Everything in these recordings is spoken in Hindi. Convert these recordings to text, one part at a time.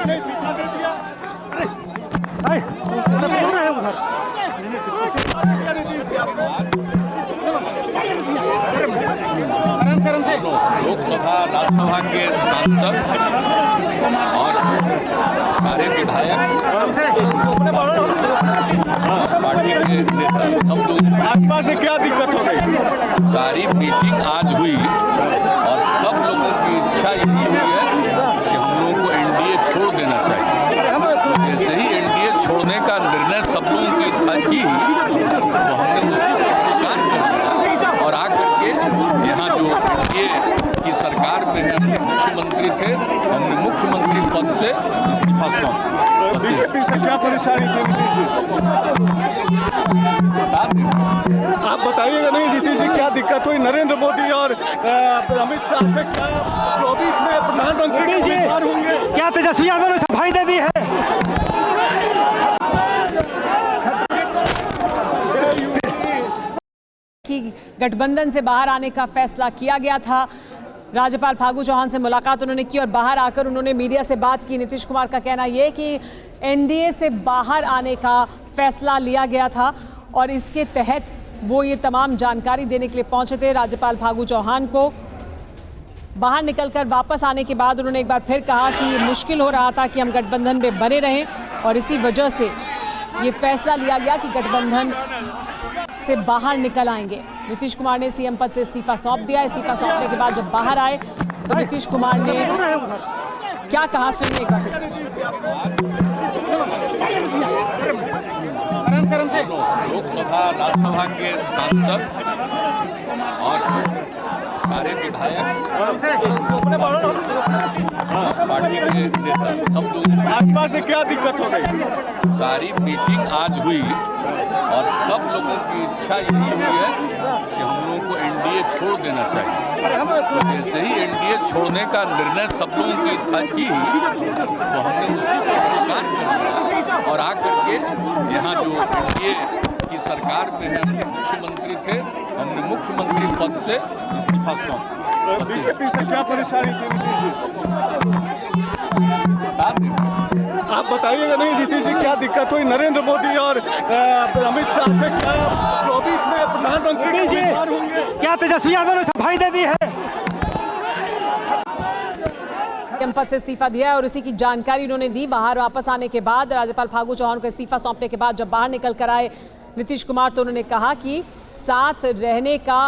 ने इस्तीफा दे दिया। लोकसभा राज्यसभा के सांसद और सारे विधायक पार्टी के नेता सब लोग भाजपा से क्या दिक्कत हो गई? सारी मीटिंग आज हुई और सब लोगों की इच्छा यही हुई है कि हम लोगों को एनडीए छोड़ देना चाहिए। जैसे ही एनडीए छोड़ने का निर्णय सब लोगों की था की तो हमने उसी को स्वीकार कर दिया और आकर के यहाँ जो एनडीए की सरकार में मुख्यमंत्री थे, हमने मुख्यमंत्री पद से इस्तीफा सौंपा। बीजेपी से क्या परेशानी थी नीतीश जी? आप बताइएगा नहीं नीतीश जी क्या दिक्कत हुई? नरेंद्र मोदी और अमित शाह से क्या 24 में प्रधानमंत्री उम्मीदवार होंगे? क्या तेजस्वी यादव ने सफाई दे दी है? कि गठबंधन से बाहर आने का फैसला किया गया था। राज्यपाल फागू चौहान से मुलाकात उन्होंने की और बाहर आकर उन्होंने मीडिया से बात की। नीतीश कुमार का कहना यह कि एनडीए से बाहर आने का फैसला लिया गया था और इसके तहत वो ये तमाम जानकारी देने के लिए पहुंचे थे राज्यपाल फागू चौहान को। बाहर निकलकर वापस आने के बाद उन्होंने एक बार फिर कहा कि मुश्किल हो रहा था कि हम गठबंधन में बने रहें और इसी वजह से ये फैसला लिया गया कि गठबंधन से बाहर निकल आएंगे। नीतीश कुमार ने सीएम पद से इस्तीफा सौंप दिया। इस्तीफा सौंपने के बाद जब बाहर आए तो नीतीश कुमार ने क्या कहा, सुनिए एक बार फिर से। लोकसभा राज्यसभा के सांसद और सारे विधायक पार्टी के नेता सब लोग भाजपा से क्या दिक्कत हो गई? सारी मीटिंग आज हुई और सब लोगों की इच्छा यही हुई है कि हम लोगों को एनडीए छोड़ देना चाहिए। जैसे ही एनडीए छोड़ने का निर्णय सब लोगों की था की तो हमने उसी को स्वीकार कर दिया और आकर के यहाँ जो एनडीए की सरकार में मुख्यमंत्री थे, हमने मुख्यमंत्री पद से इस्तीफा सौंपा। बीजेपी से क्या परेशानी थी नीतीश जी? आप बताइएगा नहीं नीतीश जी क्या दिक्कत हुई? नरेंद्र मोदी और अमित शाह से क्या 24 में प्रधानमंत्री उम्मीदवार होंगे? क्या तेजस्वी यादव ने सफाई दे दी है? पद से इस्तीफा दिया है और उसी की जानकारी उन्होंने दी। बाहर वापस आने के बाद राज्यपाल फागू चौहान को इस्तीफा सौंपने के बाद जब बाहर निकल कर आए नीतीश कुमार तो उन्होंने कहा कि साथ रहने का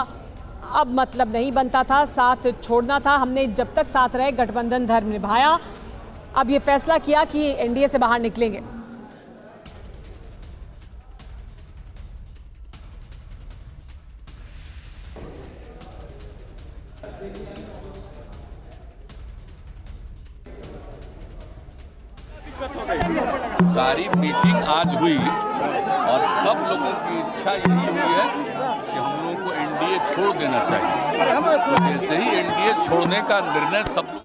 अब मतलब नहीं बनता था, साथ छोड़ना था। हमने जब तक साथ रहे गठबंधन धर्म निभाया। अब ये फैसला किया कि एनडीए से बाहर निकलेंगे। सारी मीटिंग आज हुई और सब लोगों की इच्छा यही हुई है कि हम लोगों को एनडीए छोड़ देना चाहिए। जैसे ही एनडीए छोड़ने का निर्णय सब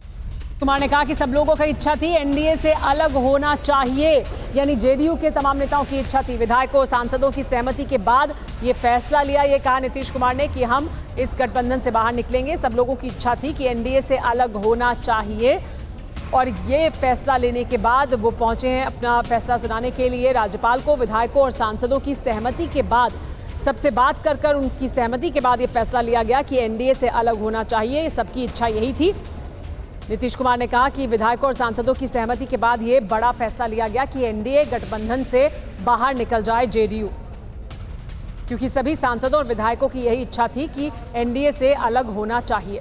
कुमार ने कहा कि सब लोगों की इच्छा थी एनडीए से अलग होना चाहिए, यानी जेडीयू के तमाम नेताओं की इच्छा थी। विधायकों सांसदों की सहमति के बाद ये फैसला लिया। ये कहा नीतीश कुमार ने कि हम इस गठबंधन से बाहर निकलेंगे। सब लोगों की इच्छा थी कि एनडीए से अलग होना चाहिए और ये फैसला लेने के बाद वो पहुंचे हैं अपना फैसला सुनाने के लिए राज्यपाल को। विधायकों और सांसदों की सहमति के बाद, सबसे बात कर उनकी सहमति के बाद ये फैसला लिया गया कि एनडीए से अलग होना चाहिए। सबकी इच्छा यही थी। नीतीश कुमार ने कहा कि विधायकों और सांसदों की सहमति के बाद ये बड़ा फैसला लिया गया कि एनडीए गठबंधन से बाहर निकल जाए जेडीयू, क्योंकि सभी सांसदों और विधायकों की यही इच्छा थी कि एनडीए से अलग होना चाहिए।